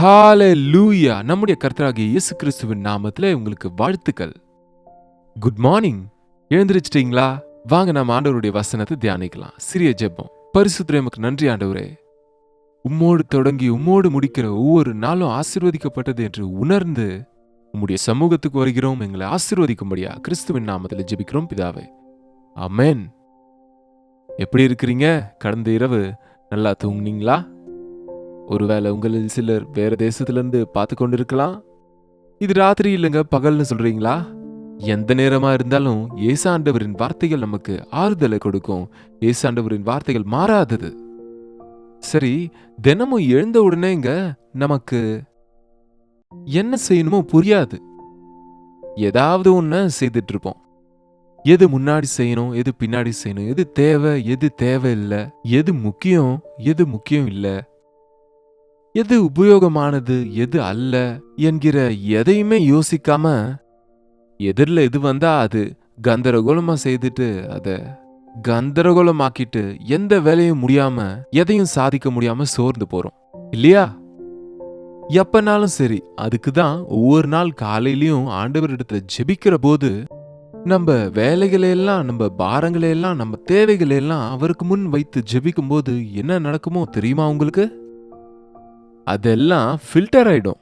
ஹalleluya! நம்முடைய கர்த்தராகிய இயேசு கிறிஸ்துவின் நாமத்திலே உங்களுக்கு வாழ்த்துக்கள். Good morning. எழுந்திருச்சிட்டீங்களா? வாங்க நம்ம ஆண்டவருடைய வசனத்தை தியானிக்கலாம். சிறிய ஜெபம். பரிசுத்தரே உமக்கு நன்றி ஆண்டவரே. உம்மோடு தொடங்கி உம்மோடு முடிக்கிற ஒவ்வொரு நாளும் ஆசீர்வதிக்கப்பட்டது என்று உணர்ந்து உம்முடைய சமூகத்துக்கு வருகிறோம். எங்களை ஆசீர்வதிக்கும்படியா கிறிஸ்துவின் நாமத்தில் ஜெபிக்கிறோம் பிதாவே. ஆமென். எப்படி இருக்கிறீங்க? கடந்த இரவு நல்லா தூங்குனீங்களா? ஒருவேளை உங்களில் சிலர் வேற தேசத்திலிருந்து பார்த்து கொண்டிருக்கலாம். இது ராத்திரி இல்லைங்க, பகல்னு சொல்றீங்களா? எந்த நேரமா இருந்தாலும் ஏசாண்டவரின் வார்த்தைகள் நமக்கு ஆறுதலை கொடுக்கும். ஏசாண்டவரின் வார்த்தைகள் மாறாதது. சரி, தினமும் எழுந்த உடனேங்க நமக்கு என்ன செய்யணுமோ புரியாது. ஏதாவது ஒண்ணு செய்துட்டு இருப்போம். எது முன்னாடி செய்யணும், எது பின்னாடி செய்யணும், எது தேவை, எது தேவையில்லை, எது முக்கியம் இல்லை, எது உபயோகமானது, எது அல்ல என்கிற எதையுமே யோசிக்காம எதிரில் எது வந்தா அது கந்தரகோலமா செய்துட்டு அதை கந்தரகோலமாக்கிட்டு எந்த வேலையும் முடியாம எதையும் சாதிக்க முடியாம சோர்ந்து போறோம் இல்லையா? எப்பனாலும் சரி, அதுக்கு தான் ஒவ்வொரு நாள் காலையிலயும் ஆண்டவரிடத்துல ஜெபிக்கிற போது நம்ம வேலைகளையெல்லாம், நம்ம பாரங்களையெல்லாம், நம்ம தேவைகளையெல்லாம் அவருக்கு முன் வைத்து ஜெபிக்கும் போது என்ன நடக்குமோ தெரியுமா உங்களுக்கு? அதெல்லாம் ஃபில்டர் ஆயிடும்.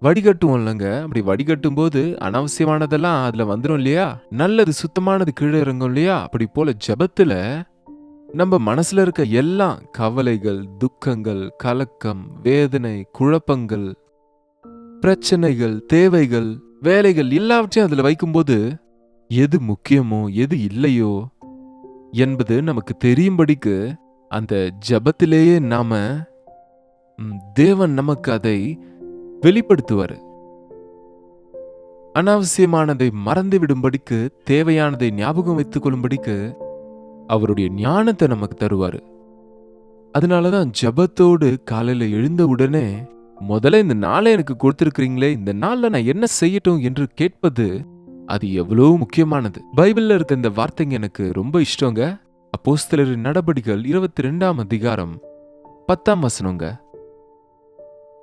வடிகட்டுவோம் இல்லைங்க. அப்படி வடிகட்டும் போது அனாவசியமானதெல்லாம் அதுல வந்துடும் இல்லையா? நல்லது சுத்தமானது கீழே இறங்கும் இல்லையா? அப்படி போல ஜெபத்துல நம்ம மனசுல இருக்க எல்லாம் கவலைகள், துக்கங்கள், கலக்கம், வேதனை, குழப்பங்கள், பிரச்சனைகள், தேவைகள், வேலைகள் எல்லாவற்றையும் அதுல வைக்கும்போது எது முக்கியமோ எது இல்லையோ என்பது நமக்கு தெரியும்படிக்கு அந்த ஜெபத்திலேயே நாம தேவன் நமக்கு அதை வெளிப்படுத்துவார். அனாவசியமானதை மறந்து விடும்படிக்கு, தேவையானதை ஞாபகம் வைத்துக் கொள்ளும்படிக்கு அவருடைய ஞானத்தை நமக்கு தருவாரு. அதனாலதான் ஜெபத்தோடு காலையில எழுந்த உடனே முதல்ல இந்த நாளை எனக்கு கொடுத்திருக்கிறீங்களே, இந்த நாள்ல நான் என்ன செய்யட்டும் என்று கேட்பது அது எவ்வளவு முக்கியமானது. பைபிள்ல இருக்க இந்த வார்த்தைங்க எனக்கு ரொம்ப இஷ்டங்க. அப்போஸ்தலரின் நடபடிகள் 22ஆம் அதிகாரம் 10ஆம் வசனங்க.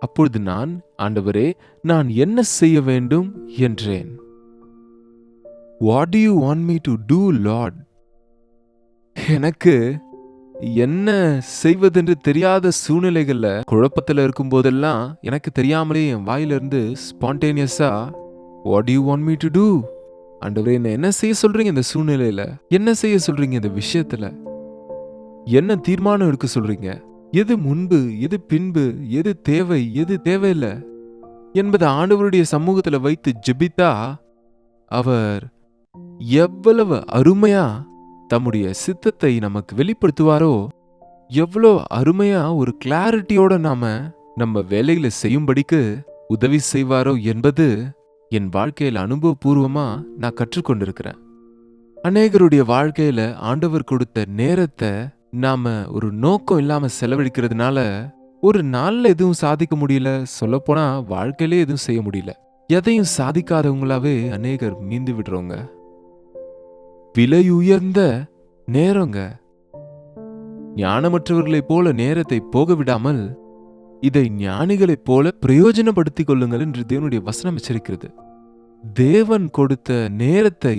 அப்பொழுது நான், ஆண்டவரே, நான் என்ன செய்ய வேண்டும் என்றேன். What do you want me to do, Lord? எனக்கு என்ன செய்வதென்று தெரியாத சூழ்நிலைகள்ல குழப்பத்துல இருக்கும் போதெல்லாம் எனக்கு தெரியாமலே என் வாயிலிருந்து ஸ்பான்டேனியஸா What do you want me to do? ஆண்டவரே, என்ன செய்ய சொல்றீங்க இந்த சூழ்நிலையில? என்ன செய்ய சொல்றீங்க இந்த விஷயத்துல? என்ன தீர்மானம் எடுக்க சொல்றீங்க? எது முன்பு, எது பின்பு, எது தேவை, எது தேவையில்லை என்பதை ஆண்டவருடைய சமூகத்துல வைத்து ஜெபித்தா அவர் எவ்வளவு அருமையா தம்முடைய சித்தத்தை நமக்கு வெளிப்படுத்துவாரோ, எவ்வளோ அருமையா ஒரு கிளாரிட்டியோட நம்ம வேலைகளை செய்யும்படிக்கு உதவி செய்வாரோ என்பது என் வாழ்க்கையில அனுபவபூர்வமா நான் கற்றுக்கொண்டிருக்கிறேன். அநேகருடைய வாழ்க்கையில ஆண்டவர் கொடுத்த நேரத்தை நாம ஒரு நோக்கம் இல்லாம செலவழிக்கிறதுனால ஒரு நாள்ல எதுவும் சாதிக்க முடியல. சொல்லப்போனா வாழ்க்கையிலே எதுவும் செய்ய முடியல. எதையும் சாதிக்காதவங்களாவே அநேகர் மீந்து விடுறவங்க. விலை உயர்ந்த நேரங்க. ஞானமற்றவர்களைப் போல நேரத்தை போக விடாமல் இதை ஞானிகளைப் போல பிரயோஜனப்படுத்திக் கொள்ளுங்கள் என்று தேவனுடைய வசனம் எச்சரிக்கிறது. தேவன் கொடுத்த நேரத்தை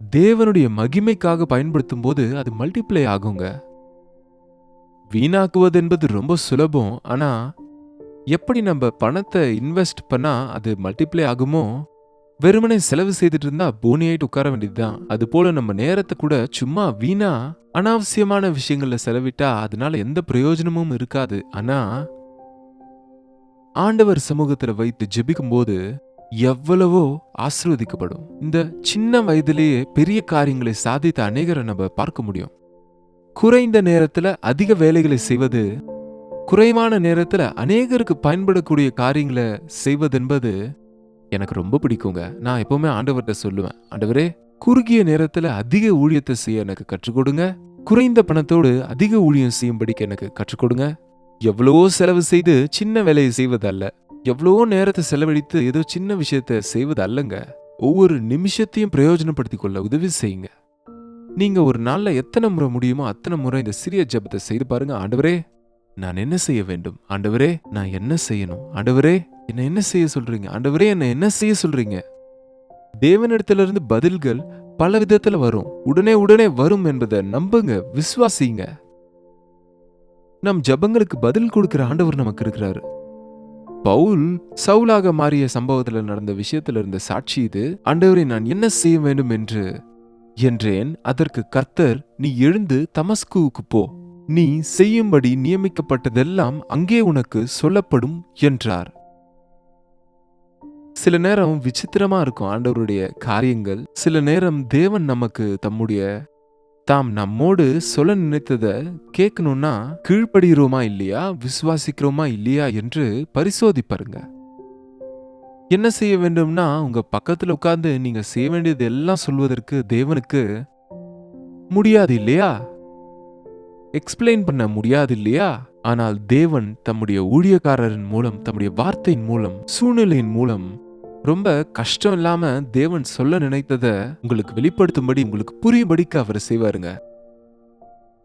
தேவனுடைய மகிமைக்காக பயன்படுத்தும் போது அது மல்டிப்ளை ஆகுங்க. வீணாக்குவது என்பது ரொம்ப சுலபம். ஆனா எப்படி நம்ம பணத்தை இன்வெஸ்ட் பண்ணா அது மல்டிப்ளை ஆகுமோ, வெறுமனே செலவு செய்துட்டு இருந்தா போனியாயிட்டு உட்கார வேண்டியதுதான். அது போல நம்ம நேரத்தை கூட சும்மா வீணா அனாவசியமான விஷயங்கள்ல செலவிட்டா அதனால எந்த பிரயோஜனமும் இருக்காது. ஆனா ஆண்டவர் சமூகத்துல வைத்து ஜெபிக்கும் போது எவ்வளவோ ஆசீர்வதிக்கப்படும். இந்த சின்ன வயதிலேயே பெரிய காரியங்களை சாதித்த அநேகரை நம்ம பார்க்க முடியும். குறைந்த நேரத்துல அதிக வேலைகளை செய்வது, குறைவான நேரத்துல அநேகருக்கு பயன்படக்கூடிய காரியங்களை செய்வது என்பது எனக்கு ரொம்ப பிடிக்குங்க. நான் எப்பவுமே ஆண்டவர்கிட்ட சொல்லுவேன், ஆண்டவரே, குறுகிய நேரத்துல அதிக ஊழியத்தை செய்ய எனக்கு கற்றுக் கொடுங்க. குறைந்த பணத்தோடு அதிக ஊழியம் செய்யும்படிக்கு எனக்கு கற்றுக் கொடுங்க. எவ்வளவோ செலவு செய்து சின்ன வேலையை செய்வதல்ல, எவ்வளவோ நேரத்தை செலவழித்து ஏதோ சின்ன விஷயத்த செய்வது அல்லங்க. ஒவ்வொரு நிமிஷத்தையும் பிரயோஜனப்படுத்திக் கொள்ள உதவி செய்யுங்க. நீங்க ஒரு நாள்ல எத்தனை முறை முடியுமோ அத்தனை முறை இந்த சிறிய ஜெபத்தை செய்து பாருங்க. ஆண்டவரே, நான் என்ன செய்ய வேண்டும் ஆண்டவரே? நான் என்ன செய்யணும் ஆண்டவரே? என்ன என்ன செய்ய சொல்றீங்க ஆண்டவரே? என்ன என்ன செய்ய சொல்றீங்க? தேவனிடத்திலிருந்து பதில்கள் பல விதத்துல வரும். உடனே உடனே வரும் என்பதை நம்புங்க, விசுவாசிங்க. நம் ஜெபங்களுக்கு பதில் கொடுக்கிற ஆண்டவர் நமக்கு இருக்கிறாரு. பவுல் சவுலாக மாறிய சம்பவத்துல நடந்த விஷயத்துல இருந்த சாட்சி இது. ஆண்டவரே, நான் என்ன செய்ய வேண்டும் என்றேன். அதற்கு கர்த்தர், நீ எழுந்து தமஸ்குவுக்கு போ, நீ செய்யும்படி நியமிக்கப்பட்டதெல்லாம் அங்கே உனக்கு சொல்லப்படும் என்றார். சில நேரம் விசித்திரமா இருக்கும் ஆண்டவருடைய காரியங்கள். சில நேரம் தேவன் நமக்கு தாம் நம்மோடு சொல்ல நினைத்ததை கேட்கணும்னா கீழ்ப்படுகிறோமா இல்லையா, விசுவாசிக்கிறோமா இல்லையா என்று பரிசோதிப்பாருங்க. என்ன செய்ய வேண்டும்னா, உங்க பக்கத்துல உட்கார்ந்து நீங்க செய்ய வேண்டியது எல்லாம் சொல்வதற்கு தேவனுக்கு முடியாது இல்லையா, எக்ஸ்பிளைன் பண்ண முடியாது இல்லையா. ஆனால் தேவன் தம்முடைய ஊழியக்காரரின் மூலம், தம்முடைய வார்த்தையின் மூலம், சூழ்நிலையின் மூலம் ரொம்ப கஷ்டம் இல்லாம தேவன் சொல்ல நினைத்ததை உங்களுக்கு வெளிப்படுத்தும்படி, உங்களுக்கு புரியும்படிக்கு அவர் செய்வாருங்க.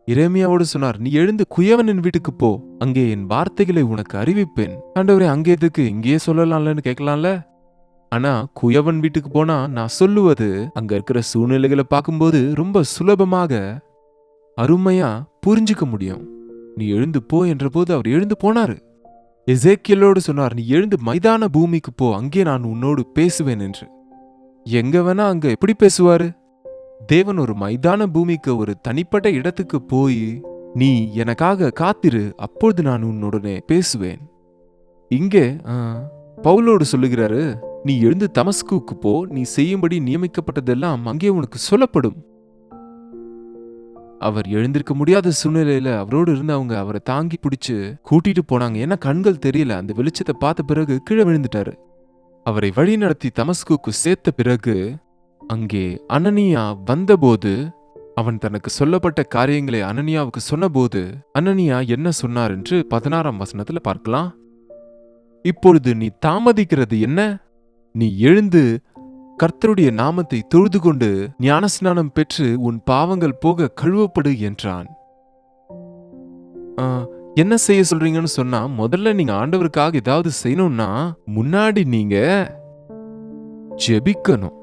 எரேமியாவோடு சொன்னார், நீ எழுந்து குயவனின் வீட்டுக்கு போ, அங்கே என் வார்த்தைகளை உனக்கு அறிவிப்பேன். ஆண்டவரே, அங்கே எதுக்கு, இங்கேயே சொல்லலாம்லன்னு கேட்கலாம்ல. ஆனா குயவன் வீட்டுக்கு போனா நான் சொல்லுவது அங்க இருக்கிற சூழ்நிலைகளை பார்க்கும்போது ரொம்ப சுலபமாக அருமையா புரிஞ்சுக்க முடியும். நீ எழுந்து போ என்ற போது அவர் எழுந்து போனாரு. எசேக்கியலோடு சொன்னார், நீ எழுந்து மைதான பூமிக்கு போ, அங்கே நான் உன்னோடு பேசுவேன் என்று. எங்க வேணா அங்க எப்படி பேசுவாரு? தேவன் ஒரு மைதான பூமிக்கு, ஒரு தனிப்பட்ட இடத்துக்கு போய், நீ எனக்காக காத்திரு, அப்பொழுது நான் உன்னுடனே பேசுவேன். இங்கே பவுலோடு சொல்லுகிறாரு, நீ எழுந்து தமஸ்குவுக்கு போ, நீ செய்யும்படி நியமிக்கப்பட்டதெல்லாம் அங்கே உனக்கு சொல்லப்படும். அவர் எழுந்திருக்க முடியாத சூழ்நிலையில அவரோடு இருந்தவங்க அவரை தாங்கி பிடிச்சு கூட்டிட்டு போனாங்க. ஏன்னா கண்கள் தெரியல. அந்த வெளிச்சத்தை பார்த்த பிறகு கீழே விழுந்துட்டாரு. அவரை வழி நடத்தி தமஸ்குக்கு சேர்த்த பிறகு அங்கே அனனியா வந்தபோது, அவன் தனக்கு சொல்லப்பட்ட காரியங்களை அனனியாவுக்கு சொன்னபோது அனனியா என்ன சொன்னார் என்று 16ஆம் வசனத்துல பார்க்கலாம். இப்பொழுது நீ தாமதிக்கிறது என்ன? நீ எழுந்து கர்த்தருடைய நாமத்தை தொழுது கொண்டு ஞானஸ்நானம் பெற்று உன் பாவங்கள் போக கழுவப்படு என்றான். என்ன செய்ய சொல்றீங்கன்னு சொன்னா, முதல்ல நீங்க ஆண்டவருக்காக ஏதாவது செய்யணும்னா முன்னாடி நீங்க ஜெபிக்கணும்.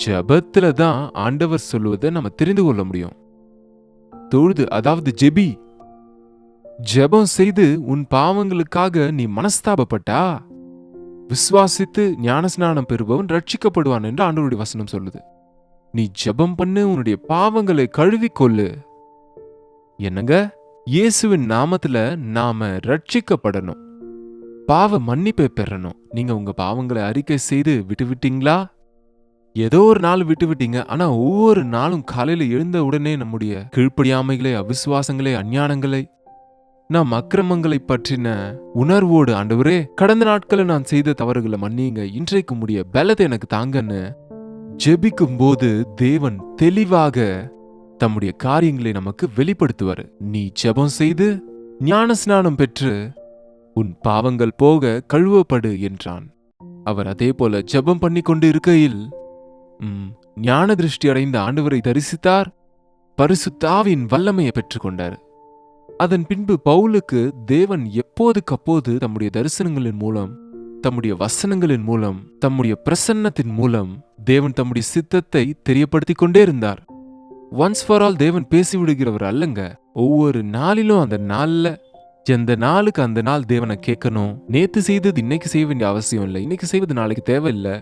ஜெபத்துல தான் ஆண்டவர் சொல்லுவதை நம்ம தெரிந்து கொள்ள முடியும். தொழுது, அதாவது ஜெபி. ஜெபம் செய்து உன் பாவங்களுக்காக நீ மனஸ்தாபப்பட்டா, விசுவாசித்து ஞானஸ்நானம் பெறுபவன் ரட்சிக்கப்படுவான் என்று ஆண்டவருடைய வசனம் சொல்லுது. நீ ஜெபம் பண்ணு, உன்னுடைய பாவங்களை கழுவிக்கொள்ளு. என்னங்க, இயேசுவின் நாமத்துல நாம ரட்சிக்கப்படணும், பாவ மன்னிப்பை பெறணும். நீங்க உங்க பாவங்களை அறிக்கை செய்து விட்டுவிட்டீங்களா? ஏதோ ஒரு நாள் விட்டுவிட்டீங்க. ஆனா ஒவ்வொரு நாளும் காலையில எழுந்த உடனே நம்முடைய கீழ்ப்படியாமைகளை, அவிசுவாசங்களை, அஞ்ஞானங்களை, நாம் அக்கிரமங்களை பற்றின உணர்வோடு, ஆண்டவரே, கடந்த நாட்களை நான் செய்த தவறுகளை மன்னியுங்க, இன்றைக்கு முடிய பலத்தை எனக்கு தாங்கன்னு ஜெபிக்கும் போது தேவன் தெளிவாக தம்முடைய காரியங்களை நமக்கு வெளிப்படுத்துவார். நீ ஜெபம் செய்து ஞானஸ்நானம் பெற்று உன் பாவங்கள் போக கழுவப்படு என்றான். அவர் அதே போல ஜெபம் பண்ணி கொண்டு இருக்கையில் ஞான திருஷ்டி அடைந்த ஆண்டவரை தரிசித்தார். பரிசுத்த ஆவியின் வல்லமையை பெற்றுக்கொண்டார். அதன் பின்பு பவுலுக்கு தேவன் எப்போதுக்கப்போது தம்முடைய தரிசனங்களின் மூலம், தம்முடைய வசனங்களின் மூலம், தம்முடைய பிரசன்னத்தின் மூலம் தேவன் தம்முடைய சித்தத்தை தெரியப்படுத்திக் கொண்டே இருந்தார். ஒன்ஸ் ஃபார் ஆல் தேவன் பேசிவிடுகிறவர் அல்லங்க. ஒவ்வொரு நாளிலும் அந்த நாள்ல, எந்த நாளுக்கு அந்த நாள் தேவனை கேட்கணும். நேத்து செய்தது இன்னைக்கு செய்ய வேண்டிய அவசியம் இல்லை, இன்னைக்கு செய்வது நாளைக்கு தேவையில்லை.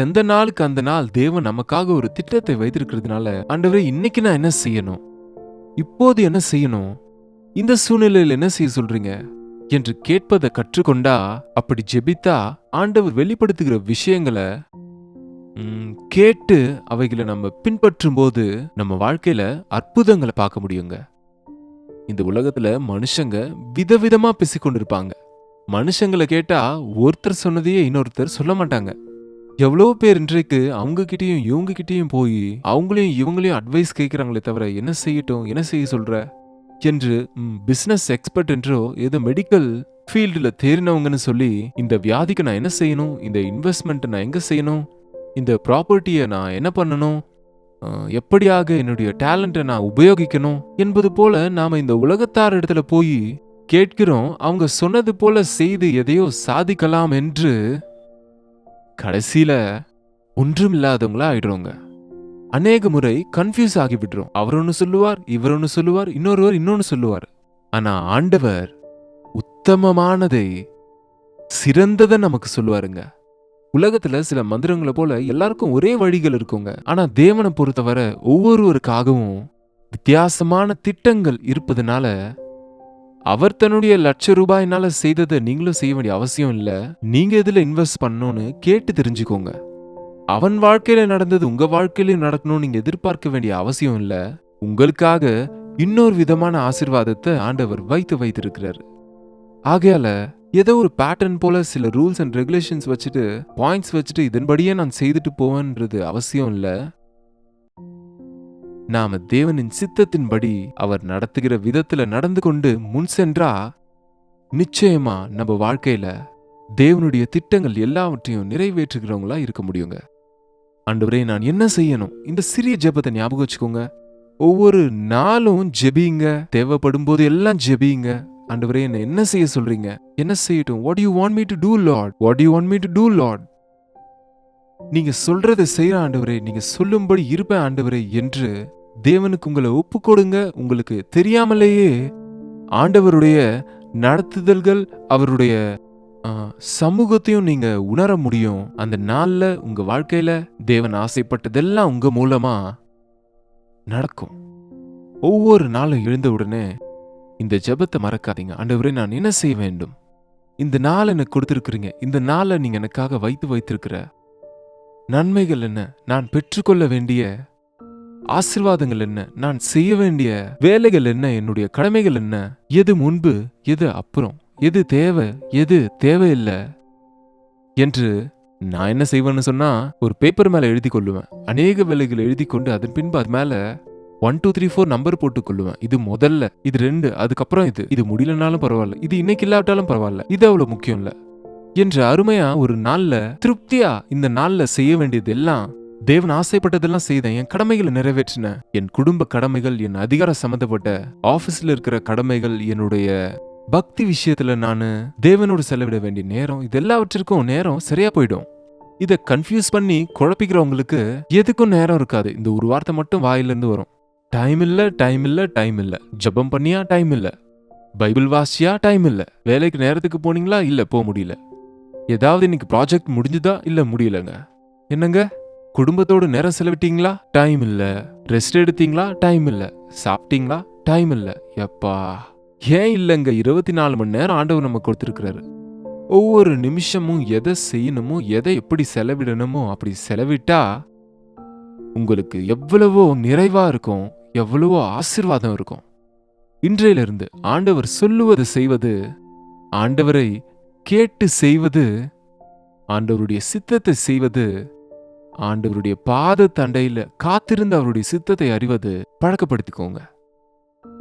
எந்த நாளுக்கு அந்த நாள் தேவன் நமக்காக ஒரு திட்டத்தை வைத்திருக்கிறதுனால, ஆண்டவரே, இன்னைக்கு நான் என்ன செய்யணும், இப்போது என்ன செய்யணும், இந்த சூழ்நிலையில் என்ன செய்ய சொல்றீங்க என்று கேட்பதை கற்றுக்கொண்டா, அப்படி ஜெபித்தா ஆண்டவர் வெளிப்படுத்துகிற விஷயங்களை கேட்டு அவைகளை நம்ம பின்பற்றும் போது நம்ம வாழ்க்கையில அற்புதங்களை பார்க்க முடியுங்க. இந்த உலகத்துல மனுஷங்க விதவிதமா பேசிக்கொண்டிருப்பாங்க. மனுஷங்களை கேட்டா ஒருத்தர் சொன்னதையே இன்னொருத்தர் சொல்ல மாட்டாங்க. எவ்வளோ பேர் இன்றைக்கு அவங்க கிட்டயும் இவங்க கிட்டயும் போய் அவங்களையும் இவங்களையும் அட்வைஸ் கேட்கிறாங்களே தவிர, என்ன செய்யட்டும், என்ன செய்ய சொல்ற என்று பிசினஸ் எக்ஸ்பர்ட் என்றோ ஏதோ மெடிக்கல் ஃபீல்டுல தேறினவங்கன்னு சொல்லி, இந்த வியாதிக்கு நான் என்ன செய்யணும், இந்த இன்வெஸ்ட்மெண்ட் நான் எங்க செய்யணும், இந்த ப்ராப்பர்ட்டியை நான் என்ன பண்ணணும், எப்படியாக என்னுடைய டேலண்ட்டை நான் உபயோகிக்கணும் என்பது போல நாம இந்த உலகத்தார் இடத்துல போய் கேட்கிறோம், அவங்க சொன்னது போல செய்து எதையோ சாதிக்கலாம் என்று கடைசியில ஒன்றுமில்லாதவங்களா ஆயிடுறோங்க. அநேக முறை கன்ஃபியூஸ் ஆகி விடுறோம். அவர் ஒன்னு சொல்லுவார், இவர் ஒன்னு சொல்லுவார், இன்னொருவர் இன்னொன்னு சொல்லுவார். ஆனா ஆண்டவர் உத்தமமானதை, சிறந்ததை நமக்கு சொல்லுவாருங்க. உலகத்துல சில மந்திரங்களை போல எல்லாருக்கும் ஒரே வழிகள் இருக்குங்க. ஆனா தேவனை பொறுத்தவரை ஒவ்வொருவருக்காகவும் வித்தியாசமான திட்டங்கள் இருப்பதனால அவர் தன்னுடைய ₹1,00,000 செய்ததை நீங்களும் செய்ய வேண்டிய அவசியம் இல்ல. நீங்க எதுல இன்வெஸ்ட் பண்ணணும்னு கேட்டு தெரிஞ்சுக்கோங்க. அவன் வாழ்க்கையில நடந்தது உங்க வாழ்க்கையிலும் நடக்கணும்னு நீங்க எதிர்பார்க்க வேண்டிய அவசியம் இல்ல. உங்களுக்காக இன்னொரு விதமான ஆசீர்வாதத்தை ஆண்டவர் வைத்திருக்கிறார். ஆகையால ஏதோ ஒரு பேட்டர்ன் போல சில ரூல்ஸ் அண்ட் ரெகுலேஷன்ஸ் வச்சுட்டு, பாயிண்ட்ஸ் வச்சுட்டு இதன்படியே நான் செய்துட்டு போவேன்றது அவசியம் இல்ல. நாம தேவனின் சித்தத்தின்படி அவர் நடத்துகிற விதத்துல நடந்து கொண்டு முன் சென்றா நிச்சயமா நம்ம வாழ்க்கையில தேவனுடைய திட்டங்கள் எல்லாவற்றையும் நிறைவேற்றுகிறவங்களா இருக்க முடியுங்க. ஆண்டவரே, நான் என்ன செய்யணும்? இந்த சிறிய ஜெபத்தை ஞாபகம் வச்சுக்கோங்க. ஒவ்வொரு நாளும் ஜெபிங்க. தேவைப்படும் போது எல்லாம் ஜெபிங்க. ஆண்டவரே, என்ன செய்ய சொல்றீங்க? என்ன செய்யட்டும்? What do you want me to do, Lord? What do you want me to do, Lord? நீங்க சொல்றதை செய்யற ஆண்டவரே, நீங்க சொல்லும்படி இருப்பேன் ஆண்டவரே என்று தேவனுக்கு உங்களை ஒப்பு கொடுங்க. உங்களுக்கு தெரியாமலேயே ஆண்டவருடைய நடத்துதல்கள், அவருடைய சமூகத்தையும் நீங்க உணர முடியும். அந்த நாள்ல உங்க வாழ்க்கையில தேவன் ஆசைப்பட்டதெல்லாம் உங்க மூலமா நடக்கும். ஒவ்வொரு நாளும் எழுந்த உடனே இந்த ஜெபத்தை மறக்காதீங்க. ஆண்டவரே, நான் என்ன செய்ய வேண்டும்? இந்த நாள் எனக்கு கொடுத்திருக்கிறீங்க. இந்த நாளை நீங்க எனக்காக வைத்திருக்கிற நன்மைகள் என்ன? நான் பெற்றுக்கொள்ள வேண்டிய ஆசீர்வாதங்கள் என்ன? நான் செய்ய வேண்டிய வேலைகள் என்ன? என்னுடைய கடமைகள் என்ன? எது முன்பு, எது அப்புறம், எது தேவை, எது தேவையில்லை என்று நான் என்ன செய்வேன்னு சொன்னா, ஒரு பேப்பர் மேல எழுதி கொள்ளுவேன். அநேக வேலைகள் எழுதி கொண்டு அதன் பின்பு அது மேல 1 2 3 4 நம்பர் போட்டு கொள்ளுவேன். இது முதல்ல, இது 2, அதுக்கப்புறம் இது முடியலனாலும் பரவாயில்ல, இது இன்னைக்கு இல்லாவிட்டாலும் பரவாயில்ல, இது அவ்வளவு முக்கியம் இல்ல என்று அருமையா ஒரு நாள்ல திருப்தியா இந்த நாள்ல செய்ய வேண்டியது எல்லாம், தேவன் ஆசைப்பட்டதெல்லாம் செய்தேன். என் கடமைகளை நிறைவேற்றினேன். என் குடும்ப கடமைகள், என் அதிகார சம்பந்தப்பட்ட ஆபீஸ்ல இருக்கிற கடமைகள், என்னுடைய பக்தி விஷயத்துல நானு தேவனோடு செலவிட வேண்டிய நேரம், இது எல்லாவற்றிற்கும் நேரம் சரியா போயிடும். இதை கன்ஃபியூஸ் பண்ணி குழப்பிக்கிறவங்களுக்கு எதுக்கும் நேரம் இருக்காது. இந்த ஒரு வார்த்தை மட்டும் வாயிலிருந்து வரும். டைம் இல்ல, டைம் இல்ல, டைம் இல்ல. ஜெபம் பண்ணியா? டைம் இல்ல. பைபிள் வாசியா? டைம் இல்ல. வேலைக்கு நேரத்துக்கு போனீங்களா? இல்ல, போக முடியல. ஏதாவது இன்னைக்கு ப்ராஜெக்ட் முடிஞ்சுதா? இல்ல, முடியலங்க. என்னங்க, குடும்பத்தோடு நேரம் செலவிட்டீங்களா? டைம் இல்ல. ரெஸ்ட் எடுத்தீங்களா? டைம் இல்ல. சாப்பிட்டீங்களா? டைம் இல்ல. எப்பா, ஏன் இல்லங்க? 24 மணி நேரம் ஆண்டவர் நம்ம கொடுத்திருக்கிறாரு. ஒவ்வொரு நிமிஷமும் எதை செய்யணுமோ, எதை எப்படி செலவிடணுமோ அப்படி செலவிட்டா உங்களுக்கு எவ்வளவோ நிறைவா இருக்கும், எவ்வளவோ ஆசீர்வாதம் இருக்கும். இன்றையிலிருந்து ஆண்டவர் சொல்லுவது செய்வது, ஆண்டவரை கேட்டு செய்வது, ஆண்டவருடைய சித்தத்தை செய்வது, ஆண்டவருடைய பாத தண்டையில காத்திருந்து அவருடைய சித்தத்தை அறிவது பழக்கப்படுத்திக்கோங்க.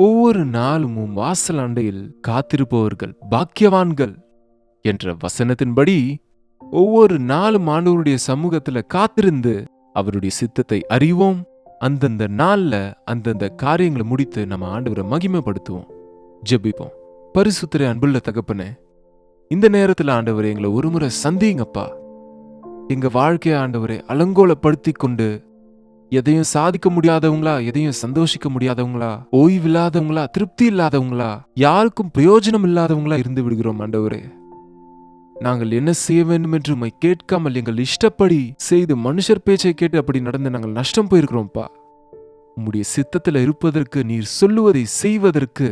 ஒவ்வொரு நாளும் வாசல் அண்டையில் காத்திருப்பவர்கள் பாக்கியவான்கள் என்ற வசனத்தின்படி ஒவ்வொரு நாளும் ஆண்டவருடைய சமூகத்துல காத்திருந்து அவருடைய சித்தத்தை அறிவோம். அந்தந்த நாள்ல அந்தந்த காரியங்களை முடித்து நம்ம ஆண்டவரை மகிமைப்படுத்துவோம். ஜெபிப்போம். பரிசுத்தரே, அன்புள்ள தகப்பனே, இந்த நேரத்துல ஆண்டவரே எங்களை ஒருமுறை சந்திங்கப்பா. எங்க வாழ்க்கைய ஆண்டவரே அலங்கோலப்படுத்தி கொண்டு எதையும் சாதிக்க முடியாதவங்களா, எதையும் சந்தோஷிக்க முடியாதவங்களா, ஓய்வில்லாதவங்களா, திருப்தி இல்லாதவங்களா, யாருக்கும் பிரயோஜனம் இல்லாதவங்களா இருந்து விடுகிறோம் ஆண்டவரே. நாங்கள் என்ன செய்ய வேண்டும் என்று உம்மை கேட்காமல் எங்கள் இஷ்டப்படி செய்து மனுஷர் பேச்சை கேட்டு அப்படி நடந்து நாங்கள் நஷ்டம் போயிருக்கிறோம்ப்பா. உம்முடைய சித்தத்தில் இருப்பதற்கு, நீர் சொல்லுவதை செய்வதற்கு,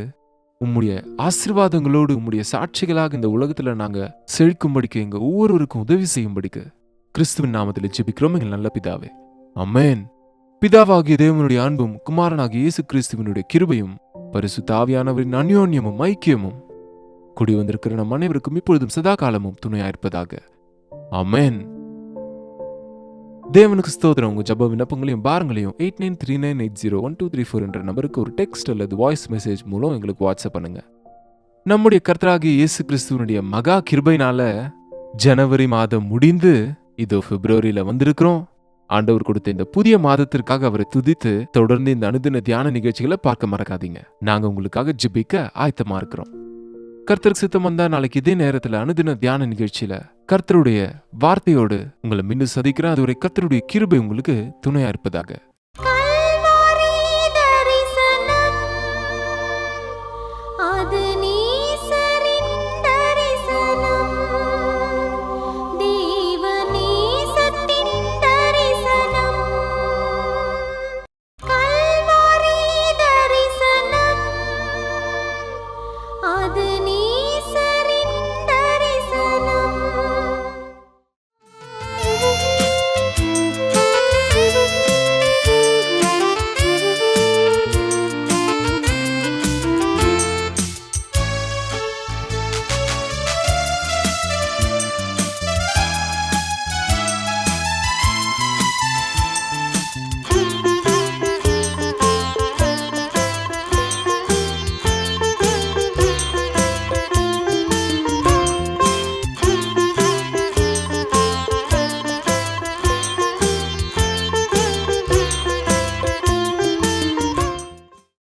உம்முடைய ஆசீர்வாதங்களோடு உம்முடைய சாட்சிகளாக இந்த உலகத்துல நாங்க செழிக்கும்படிக்கு எங்க ஒவ்வொருவருக்கும் உதவி செய்யும்படிக்கு கிறிஸ்துவின் நாமத்தில் ஜெபிக்கிறோம் எங்கள் நல்ல பிதாவே, ஆமென். பிதாவாகிய தேவனுடைய அன்பும் குமாரனாகிய இயேசு கிறிஸ்துவினுடைய கிருபையும் பரிசுத்த ஆவியானவரின் அந்யோன்யமும் ஐக்கியமும் கூடி வந்திருக்கிற நம் அனைவருக்கும் இப்பொழுதும் சதா காலமும் துணையாயிருப்பதாக, ஆமென். தேவனுக்கு ஸ்தோத்திரம். உங்க ஜெப விண்ணப்பங்களையும் பாரங்களையும் 8939801234 என்ற நம்பருக்கு ஒரு டெக்ஸ்ட் அல்லது வாய்ஸ் மெசேஜ் மூலம் எங்களுக்கு வாட்ஸ்அப் பண்ணுங்க. நம்முடைய கர்த்தராகிய இயேசு கிறிஸ்துவனுடைய மகா கிருபையினால ஜனவரி மாதம் முடிந்து இதோ பிப்ரவரியில வந்திருக்கிறோம். ஆண்டவர் கொடுத்த இந்த புதிய மாதத்திற்காக அவரை துதித்து தொடர்ந்து இந்த அனுதின தியான நிகழ்ச்சிகளை பார்க்க மறக்காதீங்க. நாங்க உங்களுக்காக ஜெபிக்க ஆயத்தமா இருக்கிறோம். கர்த்தருக்கு சித்தம் வந்தா நாளைக்கு இதே நேரத்துல அனுதின தியான நிகழ்ச்சியில கர்த்தருடைய வார்த்தையோடு உங்களை மீண்டும் சந்திக்கிறேன். அதுவரை கர்த்தருடைய கிருபை உங்களுக்கு துணையா இருப்பதாக.